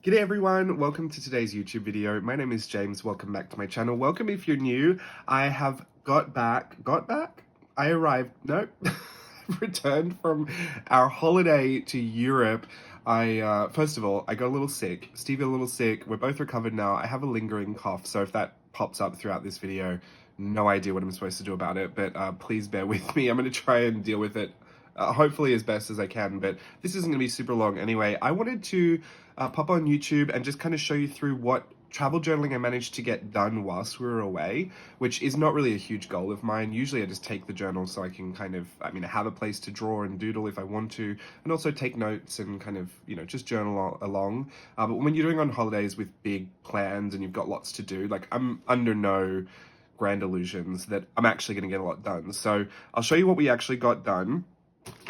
G'day everyone, welcome to today's YouTube video. My name is James, welcome back to my channel. Welcome if you're new. I have got back? I arrived, no, returned from our holiday to Europe. First of all, I got a little sick. Steve got a little sick. We're both recovered now. I have a lingering cough, so if that pops up throughout this video, no idea what I'm supposed to do about it, but please bear with me. I'm going to try and deal with it hopefully as best as I can, but this isn't going to be super long anyway. I wanted to pop on YouTube and just kind of show you through what travel journaling I managed to get done whilst we were away, which is not really a huge goal of mine. Usually I just take the journal so I can kind of, have a place to draw and doodle if I want to, and also take notes and kind of, just journal along. But when you're doing on holidays with big plans and you've got lots to do, like I'm under no grand illusions that I'm actually going to get a lot done. So I'll show you what we actually got done.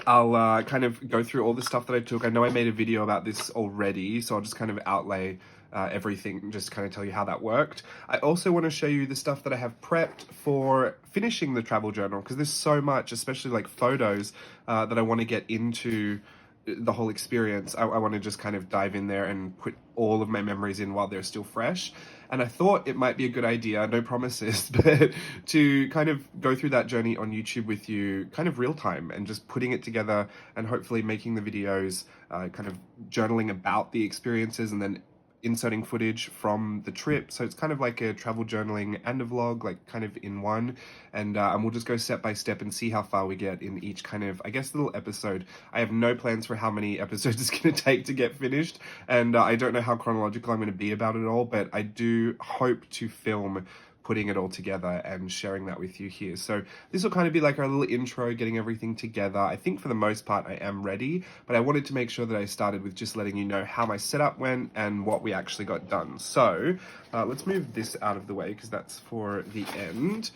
I'll kind of go through all the stuff that I took. I know I made a video about this already, so I'll just kind of outlay everything and just kind of tell you how that worked. I also want to show you the stuff that I have prepped for finishing the travel journal, because there's so much, especially like photos, that I want to get into the whole experience. I want to just kind of dive in there and put all of my memories in while they're still fresh. And I thought it might be a good idea, no promises, but to kind of go through that journey on YouTube with you kind of real time and just putting it together and hopefully making the videos kind of journaling about the experiences and then inserting footage from the trip. So it's kind of like a travel journaling and a vlog, like kind of in one. And we'll just go step by step and see how far we get in each kind of, I guess, little episode. I have no plans for how many episodes it's going to take to get finished. And I don't know how chronological I'm going to be about it all, but I do hope to film putting it all together and sharing that with you here. So this will kind of be like our little intro, getting everything together. I think for the most part I am ready, but I wanted to make sure that I started with just letting you know how my setup went and what we actually got done. So let's move this out of the way because that's for the end.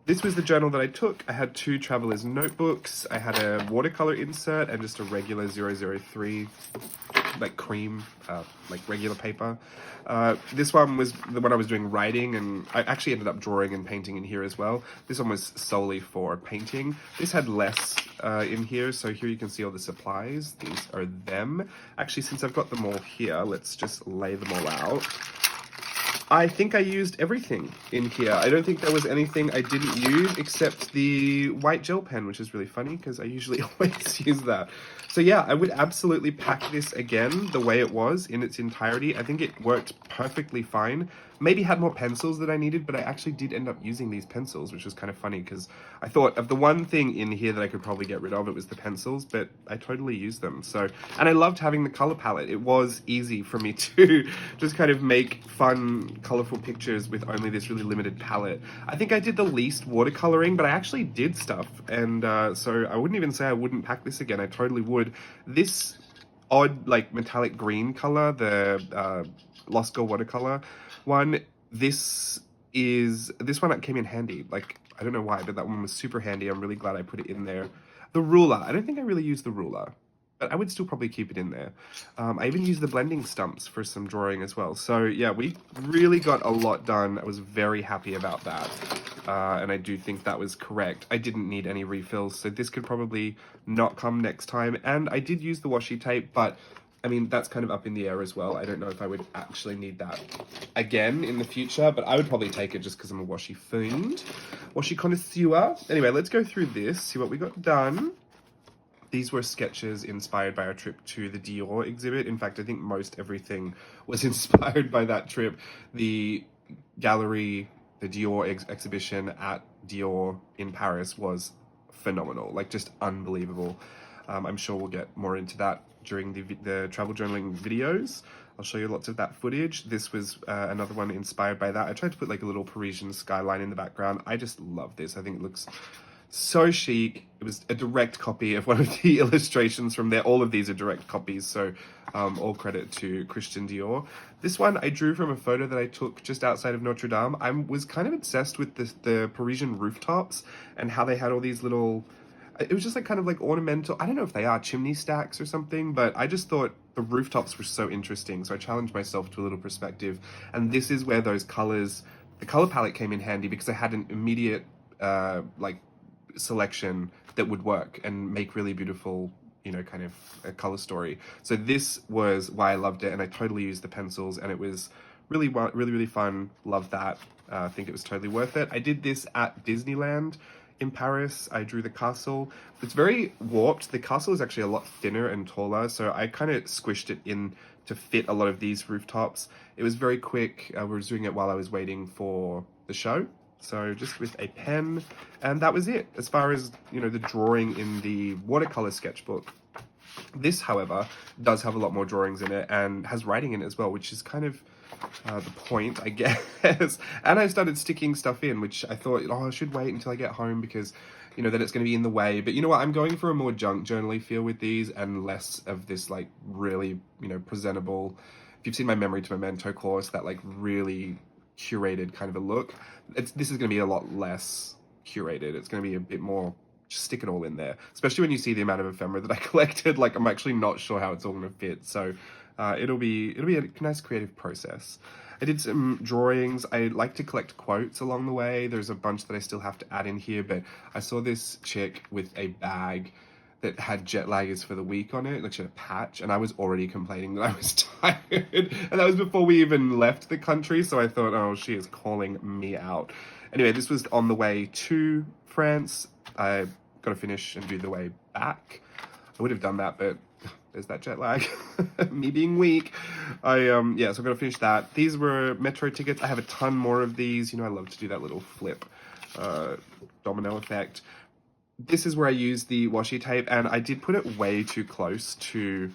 This was the journal that I took. I had two traveler's notebooks. I had a watercolor insert and just a regular 003 like cream, like regular paper. This one was the one I was doing writing, and I actually ended up drawing and painting in here as well. This one was solely for painting. This had less in here, so here you can see all the supplies. These are them. Actually, since I've got them all here, let's just lay them all out. I think I used everything in here. I don't think there was anything I didn't use except the white gel pen, which is really funny because I usually always use that. So yeah, I would absolutely pack this again the way it was in its entirety. I think it worked perfectly fine. Maybe had more pencils that I needed, but I actually did end up using these pencils, which was kind of funny because I thought of the one thing in here that I could probably get rid of, it was the pencils, but I totally used them. So, and I loved having the color palette. It was easy for me to just kind of make fun, colorful pictures with only this really limited palette. I think I did the least watercoloring, but I actually did stuff. And so I wouldn't even say I wouldn't pack this again. I totally would. This odd, like, metallic green color, the Lost Girl watercolor one, this one that came in handy. Like, I don't know why, but that one was super handy. I'm really glad I put it in there. The ruler, I don't think I really used the ruler, but I would still probably keep it in there. I even used the blending stumps for some drawing as well. So yeah, we really got a lot done. I was very happy about that. And I do think that was correct. I didn't need any refills, so this could probably not come next time. And I did use the washi tape, but I mean, that's kind of up in the air as well. I don't know if I would actually need that again in the future, but I would probably take it just because I'm a washi fiend. Washi connoisseur. Anyway, let's go through this, see what we got done. These were sketches inspired by our trip to the Dior exhibit. In fact, I think most everything was inspired by that trip. The gallery, the Dior exhibition at Dior in Paris was phenomenal, like just unbelievable. I'm sure we'll get more into that during the travel journaling videos. I'll show you lots of that footage. This was another one inspired by that. I tried to put like a little Parisian skyline in the background. I just love this. I think it looks so chic. It was a direct copy of one of the illustrations from there. All of these are direct copies, so all credit to Christian Dior. This one I drew from a photo that I took just outside of Notre Dame. I was kind of obsessed with the Parisian rooftops and how they had all these little, it was just like kind of like ornamental, I don't know if they are chimney stacks or something, but I just thought the rooftops were so interesting, so I challenged myself to a little perspective. And this is where those colors, the color palette came in handy because I had an immediate like selection that would work and make really beautiful you know, kind of a color story. So this was why I loved it, and I totally used the pencils, and it was really fun. Loved that. I think it was totally worth it. I did this at Disneyland in Paris. I drew the castle. It's very warped. The castle is actually a lot thinner and taller, so I kind of squished it in to fit a lot of these rooftops. It was very quick. We were doing it while I was waiting for the show. So just with a pen, and that was it as far as, you know, the drawing in the watercolor sketchbook. This, however, does have a lot more drawings in it and has writing in it as well, which is kind of the point, I guess. And I started sticking stuff in, which I thought, oh, I should wait until I get home because, you know, then it's going to be in the way. But you know what? I'm going for a more junk journaly feel with these and less of this, like, really, you know, presentable. If you've seen my Memory to Memento course, that, like, really curated kind of a look. This is going to be a lot less curated. It's going to be a bit more, just stick it all in there. Especially when you see the amount of ephemera that I collected. Like, I'm actually not sure how it's all going to fit. So it'll be a nice creative process. I did some drawings. I like to collect quotes along the way. There's a bunch that I still have to add in here, but I saw this chick with a bag that had jet laggers for the week on it, like she had a patch, and I was already complaining that I was tired, and that was before we even left the country, so I thought, oh, she is calling me out. Anyway, this was on the way to France. I got to finish and do the way back. I would have done that, but there's that jet lag. Me being weak. Yeah, so I'm gonna finish that. These were metro tickets. I have a ton more of these. You know, I love to do that little flip domino effect. This is where I used the washi tape, and I did put it way too close to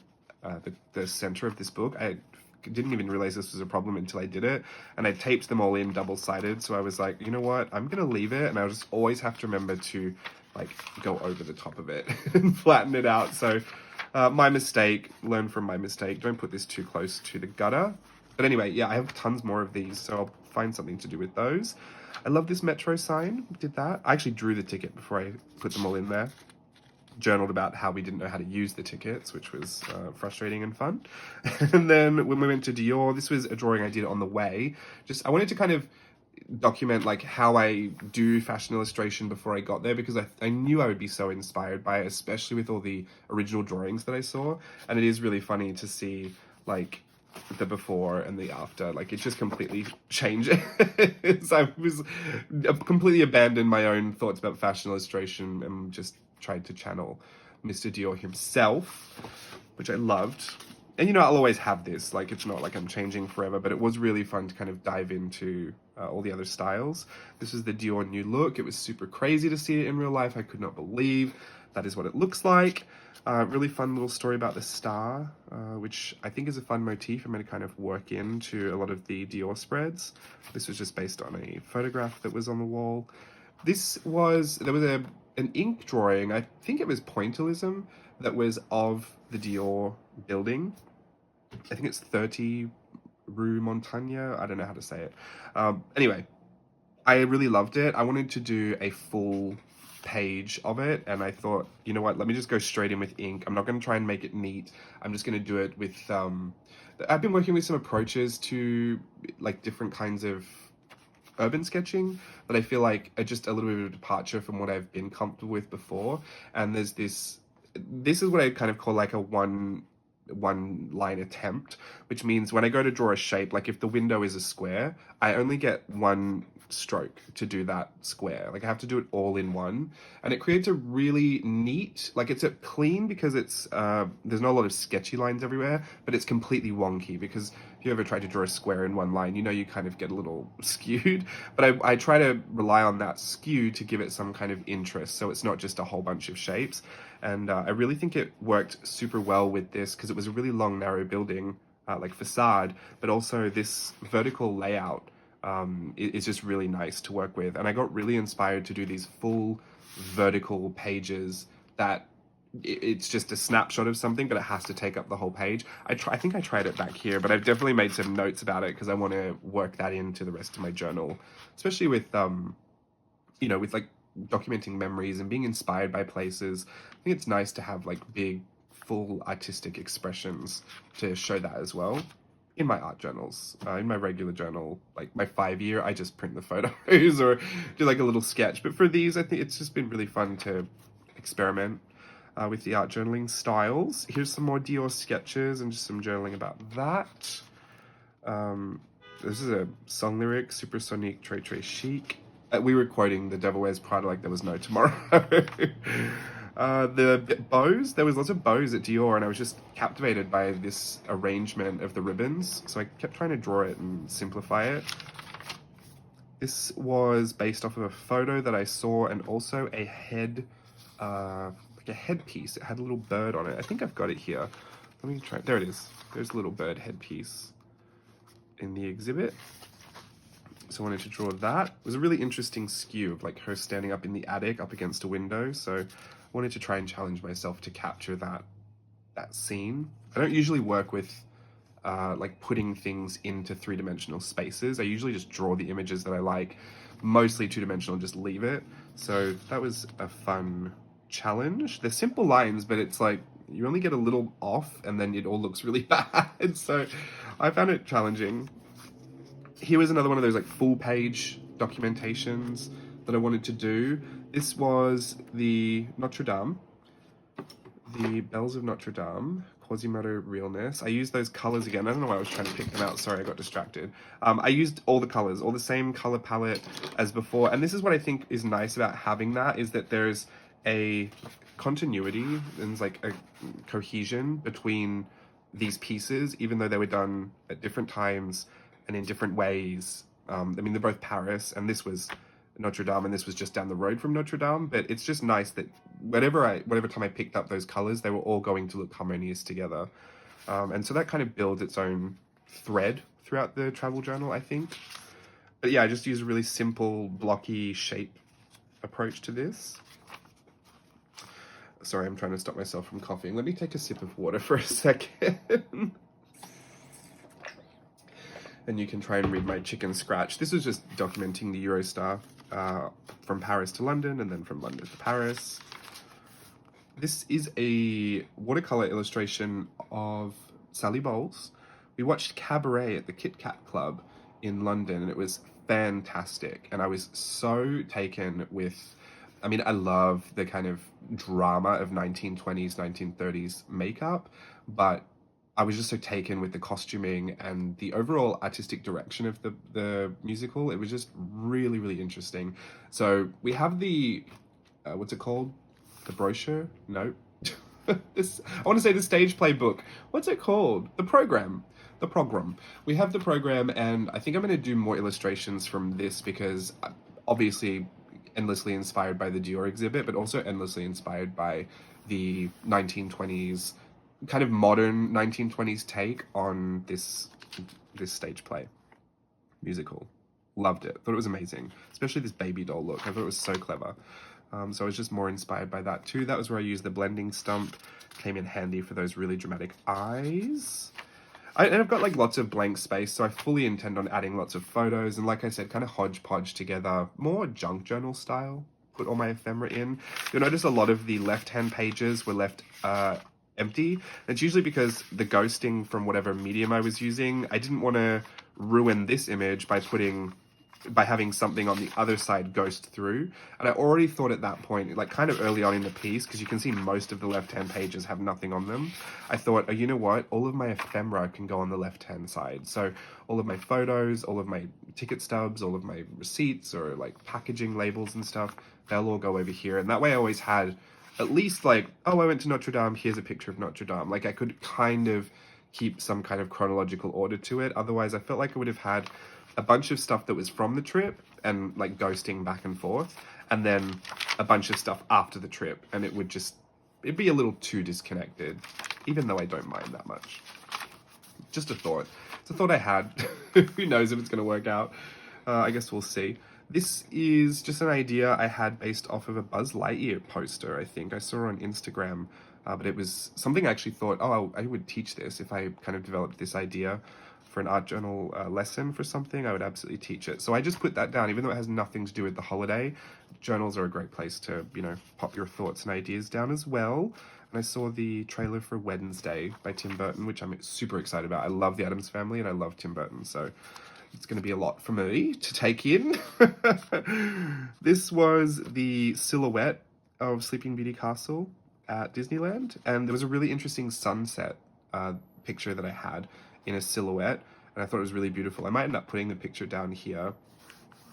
the center of this book. I didn't even realize this was a problem until I did it, and I taped them all in double-sided, so I was like, you know what, I'm gonna leave it, and I'll just always have to remember to, like, go over the top of it and flatten it out. So my mistake, learn from my mistake, don't put this too close to the gutter. But anyway, yeah, I have tons more of these, so I'll find something to do with those. I love this metro sign, did that. I actually drew the ticket before I put them all in there. Journaled about how we didn't know how to use the tickets, which was frustrating and fun. And then when we went to Dior, this was a drawing I did on the way. I wanted to kind of document like how I do fashion illustration before I got there, because I knew I would be so inspired by it, especially with all the original drawings that I saw. And it is really funny to see like the before and the after, like it just completely changes. I was completely abandoned my own thoughts about fashion illustration and just tried to channel Mr. Dior himself, which I loved. And you know, I'll always have this, like it's not like I'm changing forever, but it was really fun to kind of dive into all the other styles. This is the Dior new look. It was super crazy to see it in real life. I could not believe that is what it looks like. Really fun little story about the star, which I think is a fun motif I'm going to kind of work into a lot of the Dior spreads. This was just based on a photograph that was on the wall. There was an ink drawing, I think it was pointillism, that was of the Dior building. I think it's 30 Rue Montagne. I don't know how to say it. Anyway, I really loved it. I wanted to do a full page of it, and I thought, you know what, let me just go straight in with ink. I'm not going to try and make it neat. I'm just going to do it with I've been working with some approaches to like different kinds of urban sketching that I feel like are just a little bit of a departure from what I've been comfortable with before. And there's this is what I kind of call like a one line attempt, which means when I go to draw a shape, like if the window is a square, I only get one stroke to do that square. Like I have to do it all in one, and it creates a really neat, like it's a clean because it's there's not a lot of sketchy lines everywhere, but it's completely wonky because if you ever try to draw a square in one line, you know, you kind of get a little skewed. But I try to rely on that skew to give it some kind of interest, so it's not just a whole bunch of shapes. And I really think it worked super well with this because it was a really long, narrow building, like facade, but also this vertical layout is just really nice to work with. And I got really inspired to do these full vertical pages that it's just a snapshot of something, but it has to take up the whole page. I think I tried it back here, but I've definitely made some notes about it because I want to work that into the rest of my journal, especially with, you know, with like documenting memories and being inspired by places. I think it's nice to have like big, full artistic expressions to show that as well. In my art journals, in my regular journal, like my 5-year, I just print the photos or do like a little sketch. But for these, I think it's just been really fun to experiment. with the art journaling styles. Here's some more Dior sketches and just some journaling about that. This is a song lyric, Supersonic Très Très Chic. We were quoting The Devil Wears Prada like there was no tomorrow. The bows, there was lots of bows at Dior, and I was just captivated by this arrangement of the ribbons, so I kept trying to draw it and simplify it. This was based off of a photo that I saw, and also a head, like a headpiece. It had a little bird on it. I think I've got it here. Let me try. There it is. There's a little bird headpiece in the exhibit. So I wanted to draw that. It was a really interesting skew of like her standing up in the attic up against a window. So I wanted to try and challenge myself to capture that scene. I don't usually work with like putting things into three-dimensional spaces. I usually just draw the images that I like, mostly two-dimensional, just leave it. So that was a fun challenge. They're simple lines, but it's like you only get a little off and then it all looks really bad. So I found it challenging. Here was another one of those like full page documentations that I wanted to do. This was the Notre Dame, the Bells of Notre Dame, Quasimodo Realness. I used those colors again. I don't know why I was trying to pick them out. Sorry, I got distracted. I used all the colors, all the same color palette as before. And this is what I think is nice about having that, is that there's a continuity and there's like a cohesion between these pieces, even though they were done at different times and in different ways. I mean, they're both Paris, and this was Notre Dame, and this was just down the road from Notre Dame. But it's just nice that whatever time I picked up those colors, they were all going to look harmonious together. And so that kind of builds its own thread throughout the travel journal, I think. But yeah, I just use a really simple, blocky shape approach to this. Sorry, I'm trying to stop myself from coughing. Let me take a sip of water for a second. And you can try and read my chicken scratch. This is just documenting the Eurostar from Paris to London and then from London to Paris. This is a watercolor illustration of Sally Bowles. We watched Cabaret at the Kit Kat Club in London, and it was fantastic. And I was so taken with, I mean, I love the kind of drama of 1920s, 1930s makeup, but I was just so taken with the costuming and the overall artistic direction of the musical. It was just really, really interesting. So we have the, what's it called? The brochure? No. I want to say the stage play book. What's it called? The program. The program. We have the program, and I think I'm going to do more illustrations from this because obviously endlessly inspired by the Dior exhibit, but also endlessly inspired by the 1920s, kind of modern 1920s take on this stage play musical. Loved it. Thought it was amazing. Especially this baby doll look. I thought it was so clever. So I was just more inspired by that too. That was where I used the blending stump. Came in handy for those really dramatic eyes. And I've got like lots of blank space, so I fully intend on adding lots of photos. And like I said, kind of hodgepodge together, more junk journal style. Put all my ephemera in. You'll notice a lot of the left-hand pages were left empty. And it's usually because the ghosting from whatever medium I was using, I didn't want to ruin this image by having something on the other side ghost through. And I already thought at that point, like kind of early on in the piece, because you can see most of the left-hand pages have nothing on them, I thought, oh, you know what? All of my ephemera can go on the left-hand side. So all of my photos, all of my ticket stubs, all of my receipts or like packaging labels and stuff, they'll all go over here. And that way I always had at least like, oh, I went to Notre Dame, here's a picture of Notre Dame. Like I could kind of keep some kind of chronological order to it. Otherwise, I felt like I would have had a bunch of stuff that was from the trip and like ghosting back and forth, and then a bunch of stuff after the trip, and it'd be a little too disconnected, even though I don't mind that much. Just a thought. It's a thought I had. Who knows if it's going to work out? I guess we'll see. This is just an idea I had based off of a Buzz Lightyear poster, I think. I saw on Instagram, but it was something I actually thought, oh, I would teach this if I kind of developed this idea for an art journal lesson for something. I would absolutely teach it. So I just put that down, even though it has nothing to do with the holiday. Journals are a great place to, pop your thoughts and ideas down as well. And I saw the trailer for Wednesday by Tim Burton, which I'm super excited about. I love the Addams Family and I love Tim Burton, so it's going to be a lot for me to take in. This was the silhouette of Sleeping Beauty Castle. at Disneyland, and there was a really interesting sunset picture that I had in a silhouette, and I thought it was really beautiful. I might end up putting the picture down here,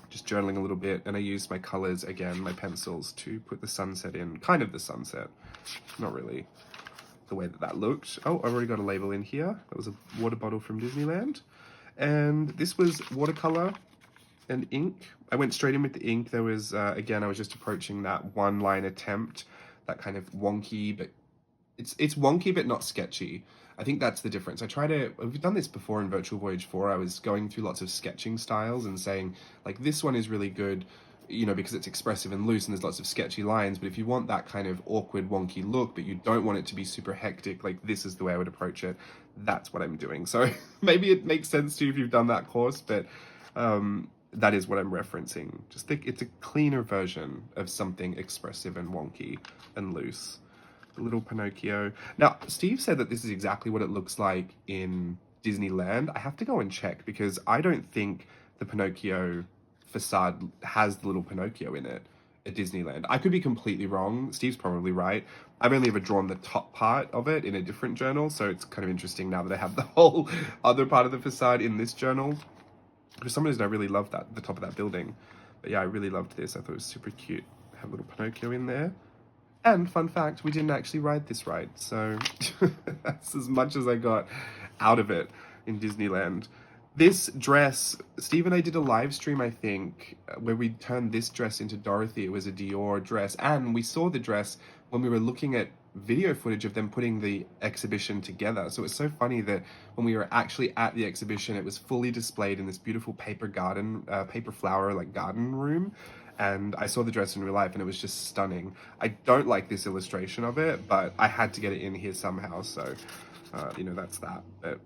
just journaling a little bit, and I used my colors again, my pencils, to put the sunset in, kind of the sunset, not really the way that that looked. Oh, I've already got a label in here. That was a water bottle from Disneyland, and this was watercolor and ink. I went straight in with the ink. There was, again, I was just approaching that one line attempt, that kind of wonky, but it's wonky but not sketchy. I think that's the difference. We've done this before in Virtual Voyage 4. I was going through lots of sketching styles and saying, like, this one is really good, you know, because it's expressive and loose and there's lots of sketchy lines, but if you want that kind of awkward, wonky look, but you don't want it to be super hectic, like, this is the way I would approach it. That's what I'm doing. So maybe it makes sense to you if you've done that course, but that is what I'm referencing. Just think it's a cleaner version of something expressive and wonky and loose. The little Pinocchio. Now, Steve said that this is exactly what it looks like in Disneyland. I have to go and check because I don't think the Pinocchio facade has the little Pinocchio in it at Disneyland. I could be completely wrong. Steve's probably right. I've only ever drawn the top part of it in a different journal, so it's kind of interesting now that I have the whole other part of the facade in this journal. For some reason, I really loved that, the top of that building. But yeah, I really loved this. I thought it was super cute. Have a little Pinocchio in there. And fun fact, we didn't actually ride this ride, so that's as much as I got out of it in Disneyland. This dress, Steve and I did a live stream, I think, where we turned this dress into Dorothy. It was a Dior dress, and we saw the dress when we were looking at video footage of them putting the exhibition together. So it's so funny that when we were actually at the exhibition, it was fully displayed in this beautiful paper flower, like garden room. And I saw the dress in real life and it was just stunning. I don't like this illustration of it, but I had to get it in here somehow, so, you know, that's that. But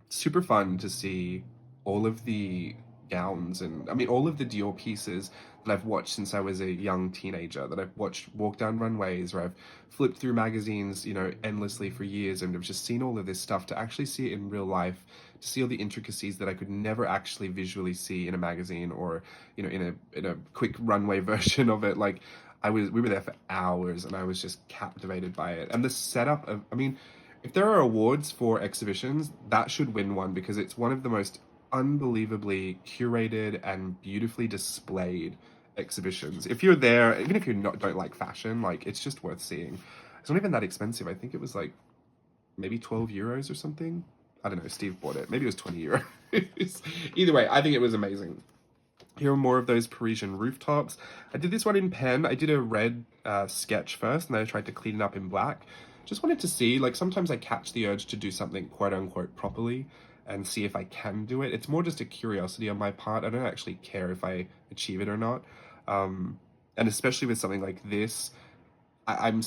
super fun to see all of the gowns and, I mean, all of the Dior pieces that I've watched since I was a young teenager, that I've watched walk down runways, or I've flipped through magazines, you know, endlessly for years, and I've just seen all of this stuff, to actually see it in real life, to see all the intricacies that I could never actually visually see in a magazine or, you know, in a quick runway version of it. Like, we were there for hours and I was just captivated by it. And the setup of, I mean, if there are awards for exhibitions, that should win one, because it's one of the most unbelievably curated and beautifully displayed exhibitions. If you're there, even if you don't like fashion, like, it's just worth seeing. It's not even that expensive. I think it was like maybe 12 euros or something. I don't know, Steve bought it. Maybe it was 20 euros. Either way, I think it was amazing. Here are more of those Parisian rooftops. I did this one in pen. I did a red sketch first, and then I tried to clean it up in black. Just wanted to see, like, sometimes I catch the urge to do something quote unquote properly and see if I can do it. It's more just a curiosity on my part. I don't actually care if I achieve it or not. And especially with something like this, I'm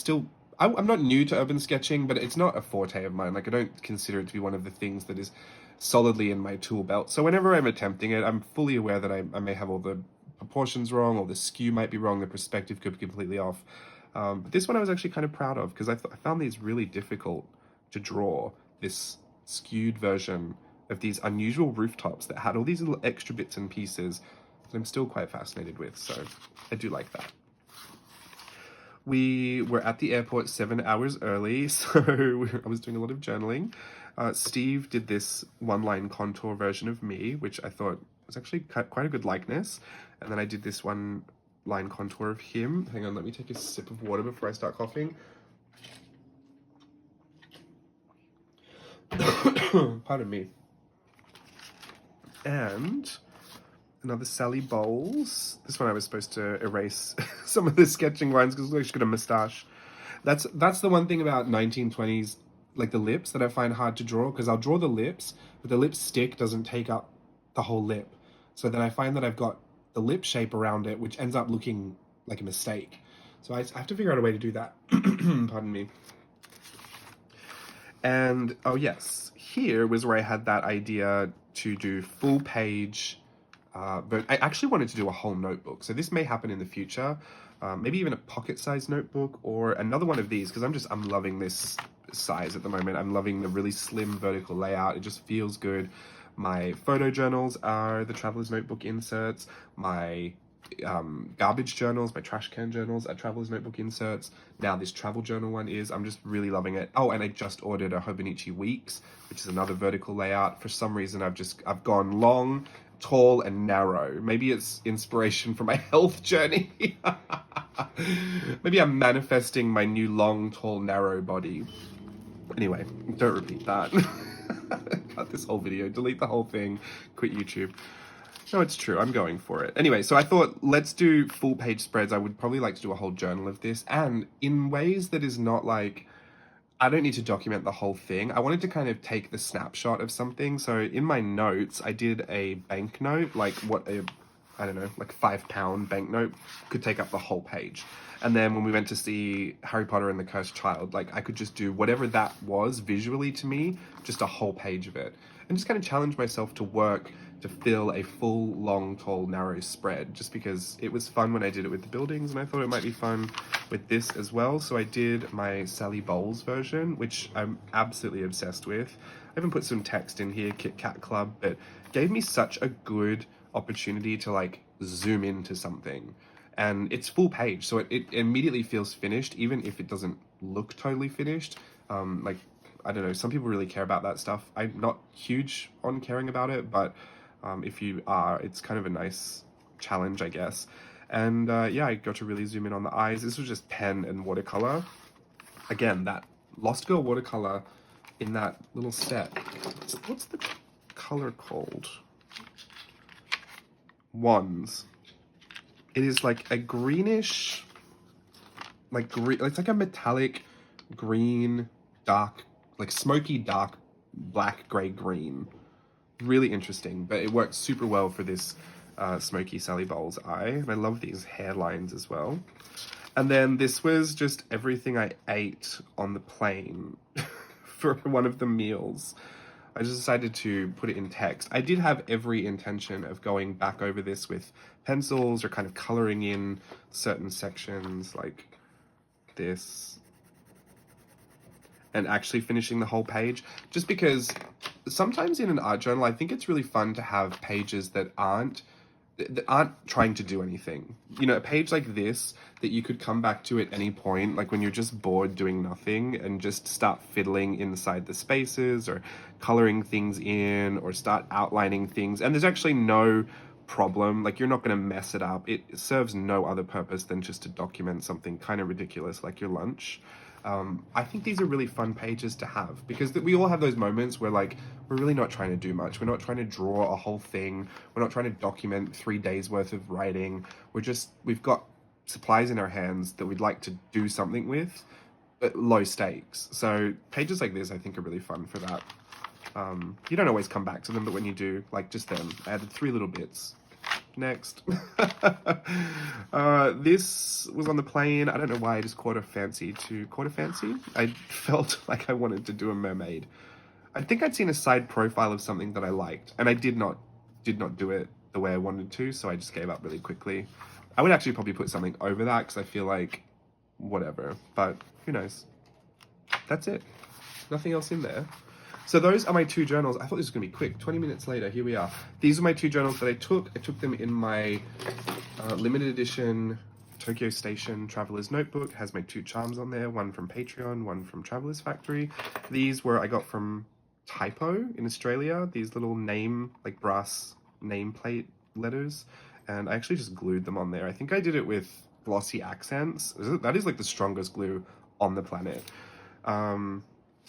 not new to urban sketching, but it's not a forte of mine. Like, I don't consider it to be one of the things that is solidly in my tool belt. So whenever I'm attempting it, I'm fully aware that I may have all the proportions wrong, or the skew might be wrong, the perspective could be completely off. But this one I was actually kind of proud of, because I found these really difficult to draw, this skewed version of these unusual rooftops that had all these little extra bits and pieces that I'm still quite fascinated with. So I do like that. We were at the airport 7 hours early, so I was doing a lot of journaling. Steve did this one-line contour version of me, which I thought was actually quite a good likeness. And then I did this one-line contour of him. Hang on, let me take a sip of water before I start coughing. Pardon me. And another Sally Bowles. This one I was supposed to erase some of the sketching lines because she's got a moustache. That's the one thing about 1920s, like the lips, that I find hard to draw, because I'll draw the lips, but the lipstick doesn't take up the whole lip. So then I find that I've got the lip shape around it, which ends up looking like a mistake. So I have to figure out a way to do that. Pardon me. And, oh yes, here was where I had that idea to do full page, but I actually wanted to do a whole notebook. So this may happen in the future, maybe even a pocket-sized notebook, or another one of these, because I'm loving this size at the moment. I'm loving the really slim vertical layout. It just feels good. My photo journals are the Traveler's Notebook inserts. My garbage journals, my trash can journals are traveler's notebook inserts. Now this travel journal one is. I'm just really loving it. Oh, and I just ordered a Hobonichi Weeks, which is another vertical layout. For some reason, I've gone long, tall, and narrow. Maybe it's inspiration for my health journey. Maybe I'm manifesting my new long, tall, narrow body. Anyway, don't repeat that. Cut this whole video, delete the whole thing, quit YouTube. No, it's true. I'm going for it. Anyway, so I thought, let's do full page spreads. I would probably like to do a whole journal of this, and in ways that is not like, I don't need to document the whole thing. I wanted to kind of take the snapshot of something. So in my notes, I did a banknote, like what a, I don't know, like £5 banknote could take up the whole page. And then when we went to see Harry Potter and the Cursed Child, like I could just do whatever that was visually to me, just a whole page of it. And just kind of challenge myself to work to fill a full, long, tall, narrow spread, just because it was fun when I did it with the buildings, and I thought it might be fun with this as well. So I did my Sally Bowles version, which I'm absolutely obsessed with. I even put some text in here, Kit Kat Club, but gave me such a good opportunity to like zoom into something. And it's full page, so it immediately feels finished, even if it doesn't look totally finished. Like, I don't know, some people really care about that stuff. I'm not huge on caring about it, but if you are, it's kind of a nice challenge, I guess. And yeah, I got to really zoom in on the eyes. This was just pen and watercolor. Again, that Lost Girl watercolor in that little set. What's the color called? Wands. It is like a greenish, like green, it's like a metallic green, dark, like smoky dark, black, gray, green. Really interesting, but it works super well for this smoky Sally Bowles eye. And I love these hairlines as well. And then this was just everything I ate on the plane for one of the meals. I just decided to put it in text. I did have every intention of going back over this with pencils or kind of coloring in certain sections like this and actually finishing the whole page, just because sometimes in an art journal, I think it's really fun to have pages that aren't trying to do anything. You know, a page like this that you could come back to at any point, like when you're just bored doing nothing, and just start fiddling inside the spaces or coloring things in or start outlining things. And there's actually no problem, like you're not going to mess it up. It serves no other purpose than just to document something kind of ridiculous like your lunch. I think these are really fun pages to have, because we all have those moments where like we're really not trying to do much. We're not trying to draw a whole thing. We're not trying to document 3 days worth of writing. We've got supplies in our hands that we'd like to do something with, but low stakes. So pages like this I think are really fun for that. You don't always come back to them, but when you do, like just them, I added 3 little bits. Next. This was on the plane. I don't know why I just caught a fancy. I felt like I wanted to do a mermaid. I think I'd seen a side profile of something that I liked, and I did not do it the way I wanted to, so I just gave up really quickly. I would actually probably put something over that, because I feel like whatever, but who knows. That's it. Nothing else in there. So those are my 2 journals. I thought this was going to be quick. 20 minutes later, here we are. These are my 2 journals that I took. I took them in my limited edition Tokyo Station Traveler's Notebook. It has my 2 charms on there, one from Patreon, one from Traveler's Factory. These I got from Typo in Australia, these little like brass nameplate letters. And I actually just glued them on there. I think I did it with glossy accents. That is like the strongest glue on the planet.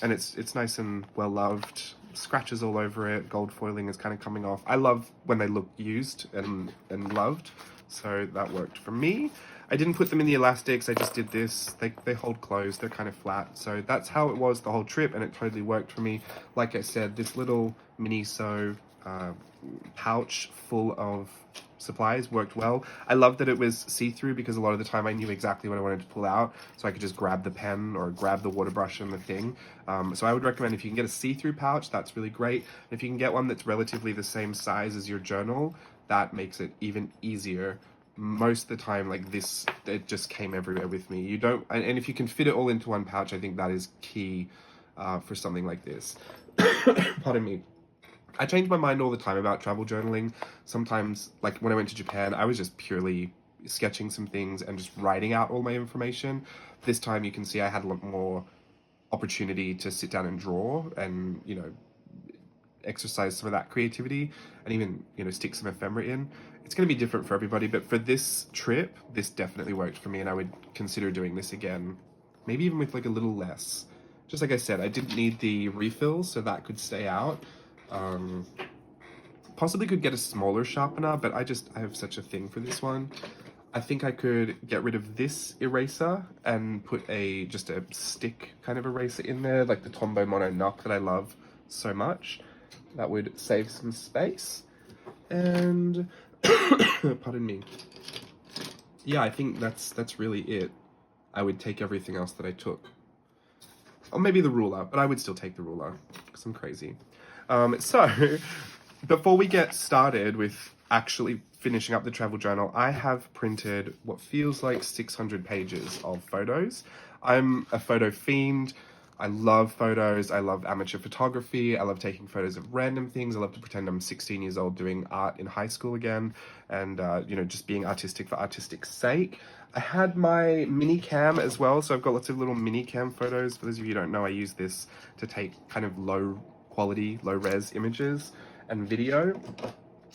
And it's nice and well loved. Scratches all over it. Gold foiling is kind of coming off. I love when they look used and loved, so that worked for me. I didn't put them in the elastics. I just did this. They hold closed. They're kind of flat. So that's how it was the whole trip, and it totally worked for me. Like I said, this little Miniso pouch full of supplies worked well. I love that it was see-through, because a lot of the time I knew exactly what I wanted to pull out, so I could just grab the pen or grab the water brush and the thing. So I would recommend, if you can get a see-through pouch, that's really great. And if you can get one that's relatively the same size as your journal, that makes it even easier. Most of the time, like this, it just came everywhere with me. You don't, and if you can fit it all into one pouch, I think that is key for something like this. Pardon me. I change my mind all the time about travel journaling. Sometimes, like when I went to Japan, I was just purely sketching some things and just writing out all my information. This time you can see I had a lot more opportunity to sit down and draw and, exercise some of that creativity and even, stick some ephemera in. It's going to be different for everybody, but for this trip, this definitely worked for me, and I would consider doing this again, maybe even with like a little less. Just like I said, I didn't need the refills, so that could stay out. Um, Possibly could get a smaller sharpener, but I have such a thing for this one. I think I could get rid of this eraser and put just a stick kind of eraser in there, like the Tombow Mono Knock that I love so much. That would save some space. And pardon me. Yeah, I think that's really it. I would take everything else that I took. Or maybe the ruler, but I would still take the ruler because I'm crazy. So, before we get started with actually finishing up the travel journal, I have printed what feels like 600 pages of photos. I'm a photo fiend. I love photos. I love amateur photography. I love taking photos of random things. I love to pretend I'm 16 years old doing art in high school again, and just being artistic for artistic's sake. I had my mini cam as well, so I've got lots of little mini cam photos. For those of you who don't know, I use this to take kind of low quality, low res images and video,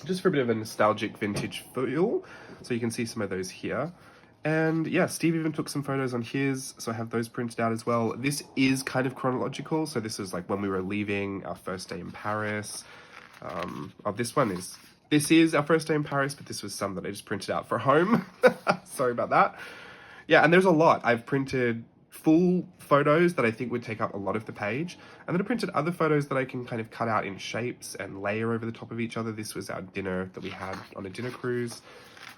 just for a bit of a nostalgic vintage feel. So you can see some of those here. And yeah, Steve even took some photos on his, so I have those printed out as well. This is kind of chronological, so this is like when we were leaving, our first day in Paris. This is our first day in Paris, but this was some that I just printed out for home. Sorry about that. Yeah, and there's a lot. I've printed full photos that I think would take up a lot of the page, and then I printed other photos that I can kind of cut out in shapes and layer over the top of each other. This was our dinner that we had on a dinner cruise.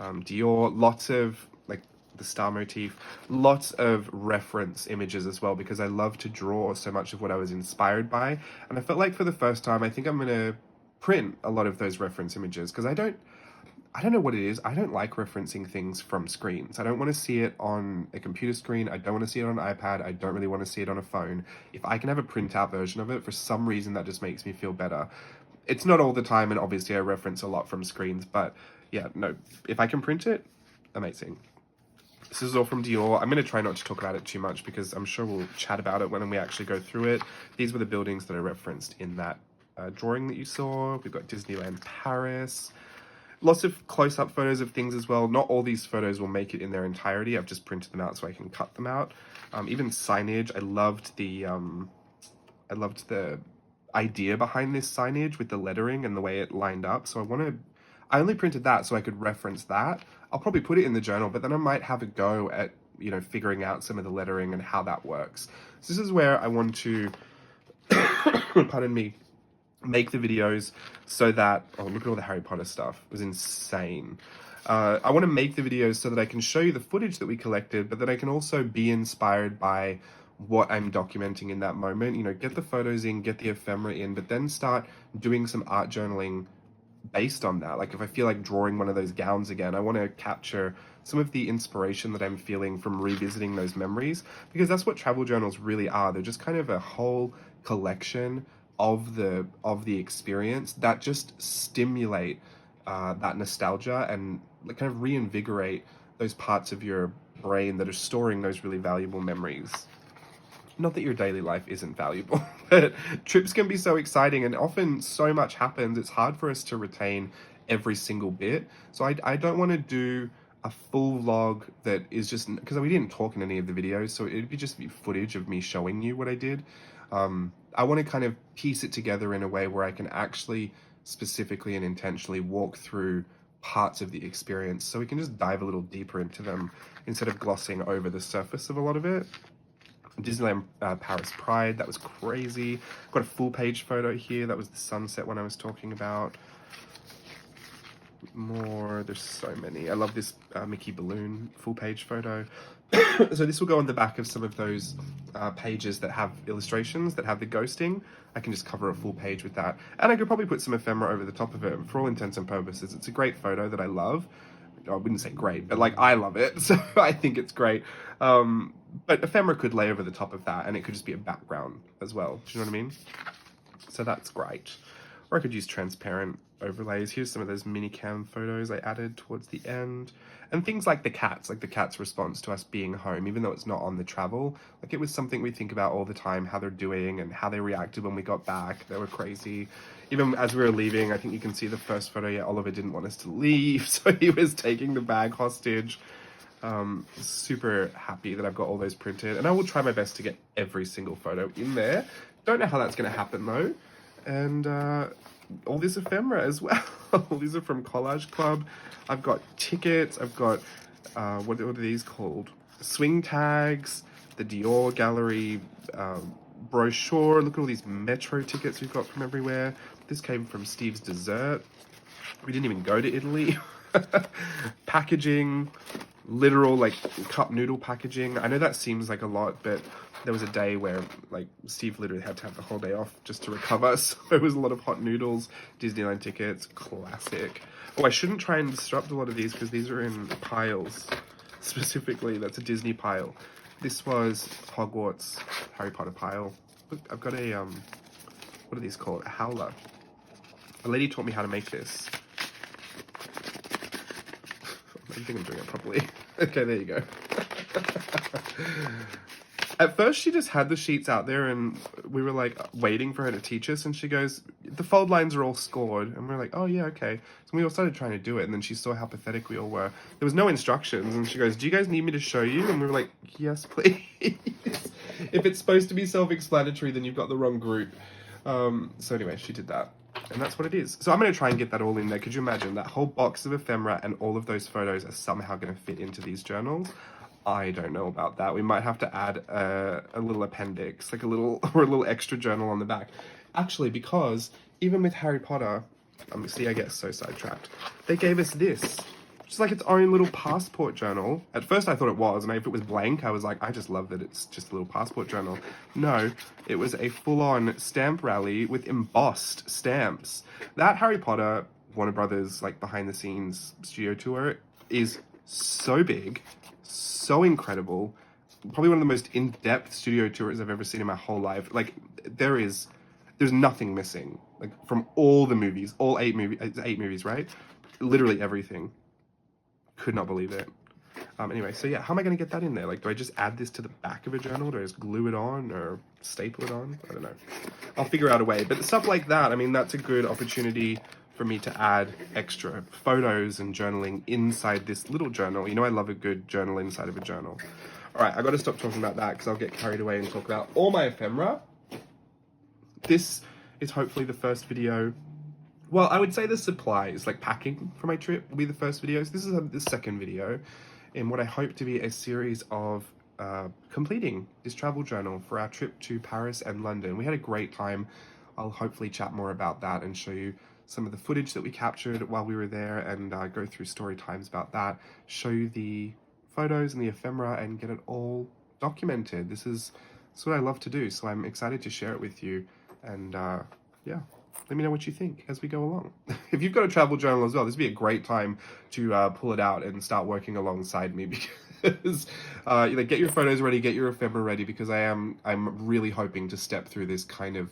Dior, lots of like the star motif, lots of reference images as well, because I love to draw so much of what I was inspired by, and I felt like for the first time I think I'm gonna print a lot of those reference images, because I don't know what it is. I don't like referencing things from screens. I don't want to see it on a computer screen. I don't want to see it on an iPad. I don't really want to see it on a phone. If I can have a printout version of it, for some reason that just makes me feel better. It's not all the time, and obviously I reference a lot from screens, but yeah, no, if I can print it, amazing. This is all from Dior. I'm going to try not to talk about it too much because I'm sure we'll chat about it when we actually go through it. These were the buildings that I referenced in that drawing that you saw. We've got Disneyland Paris. Lots of close-up photos of things as well. Not all these photos will make it in their entirety. I've just printed them out so I can cut them out. Even signage. I loved the idea behind this signage with the lettering and the way it lined up. So I only printed that so I could reference that. I'll probably put it in the journal, but then I might have a go at, figuring out some of the lettering and how that works. So this is where I want to, pardon me, make the videos so that, oh, look at all the Harry Potter stuff. It was insane. I want to make the videos so that I can show you the footage that we collected, but that I can also be inspired by what I'm documenting in that moment. Get the photos in, get the ephemera in, but then start doing some art journaling based on that. Like if I feel like drawing one of those gowns again, I want to capture some of the inspiration that I'm feeling from revisiting those memories, because that's what travel journals really are. They're just kind of a whole collection of the experience that just stimulate that nostalgia and kind of reinvigorate those parts of your brain that are storing those really valuable memories. Not that your daily life isn't valuable, but trips can be so exciting, and often so much happens, it's hard for us to retain every single bit. So I don't want to do a full vlog that is just, because we didn't talk in any of the videos, so it'd be just footage of me showing you what I did. I want to kind of piece it together in a way where I can actually specifically and intentionally walk through parts of the experience, so we can just dive a little deeper into them instead of glossing over the surface of a lot of it. Disneyland Paris Pride, that was crazy. Got a full page photo here. That was the sunset one I was talking about. More, there's so many. I love this Mickey balloon full page photo. So this will go on the back of some of those pages that have illustrations, that have the ghosting. I can just cover a full page with that. And I could probably put some ephemera over the top of it. For all intents and purposes, it's a great photo that I love. I wouldn't say great, but like I love it, so I think it's great. But ephemera could lay over the top of that, and it could just be a background as well. Do you know what I mean? So that's great. or I could use transparent overlays. Here's some of those mini cam photos I added towards the end. And things like the cat's response to us being home, even though it's not on the travel. Like, it was something we think about all the time, how they're doing and how they reacted when we got back. They were crazy. Even as we were leaving, I think you can see the first photo, yeah, Oliver didn't want us to leave, so he was taking the bag hostage. Super happy that I've got all those printed, and I will try my best to get every single photo in there. Don't know how that's going to happen though. And all this ephemera as well. These are from Collage Club. I've got tickets. I've got what are these called? Swing tags. The Dior Gallery brochure. Look at all these metro tickets we've got from everywhere. This came from Steve's Dessert. We didn't even go to Italy. Packaging. Literal like cup noodle packaging. I know that seems like a lot, but there was a day where like Steve literally had to have the whole day off just to recover, so it was a lot of hot noodles. Disneyland tickets, classic. Oh, I shouldn't try and disrupt a lot of these because these are in piles. Specifically, that's a Disney pile. This was Hogwarts Harry Potter pile. Look, I've got a what are these called? A howler. A lady taught me how to make this. I think I'm doing it properly. Okay, there you go. At first, she just had the sheets out there, and we were like waiting for her to teach us. And she goes, "The fold lines are all scored." And we're like, "Oh yeah, okay." So we all started trying to do it, and then she saw how pathetic we all were. There was no instructions, and she goes, "Do you guys need me to show you?" And we were like, "Yes, please." If it's supposed to be self-explanatory, then you've got the wrong group. So anyway, she did that. And that's what it is. So I'm going to try and get that all in there. Could you imagine that whole box of ephemera and all of those photos are somehow going to fit into these journals? I don't know about that. We might have to add a little appendix, like a little extra journal on the back. Actually, because even with Harry Potter, see, I get so sidetracked. They gave us this. Just like its own little passport journal. At first I thought it was, and if it was blank, I was like, I just love that it's just a little passport journal. No, it was a full-on stamp rally with embossed stamps. That Harry Potter Warner Brothers like behind-the-scenes studio tour is so big, so incredible. Probably one of the most in-depth studio tours I've ever seen in my whole life. Like, there's nothing missing. Like, from all the movies, all 8 movies, right? Literally everything. Could not believe it. Anyway, so yeah, how am I going to get that in there? Like, do I just add this to the back of a journal? Do I just glue it on or staple it on? I don't know. I'll figure out a way. But stuff like that, I mean, that's a good opportunity for me to add extra photos and journaling inside this little journal. You know, I love a good journal inside of a journal. All right, I got to stop talking about that because I'll get carried away and talk about all my ephemera. This is hopefully the first video. Well, I would say the supplies, like packing for my trip, will be the first video. So this is the second video in what I hope to be a series of completing this travel journal for our trip to Paris and London. We had a great time. I'll hopefully chat more about that and show you some of the footage that we captured while we were there and go through story times about that, show you the photos and the ephemera and get it all documented. This is what I love to do, so I'm excited to share it with you. And yeah. Let me know what you think as we go along. If you've got a travel journal as well, this would be a great time to pull it out and start working alongside me because get your photos ready, get your ephemera ready, because I'm really hoping to step through this kind of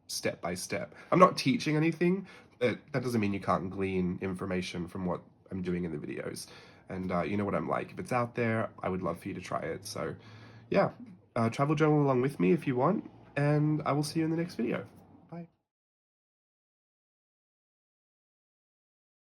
step by step. I'm not teaching anything, but that doesn't mean you can't glean information from what I'm doing in the videos. And you know what I'm like. If it's out there, I would love for you to try it. So yeah, travel journal along with me if you want, and I will see you in the next video.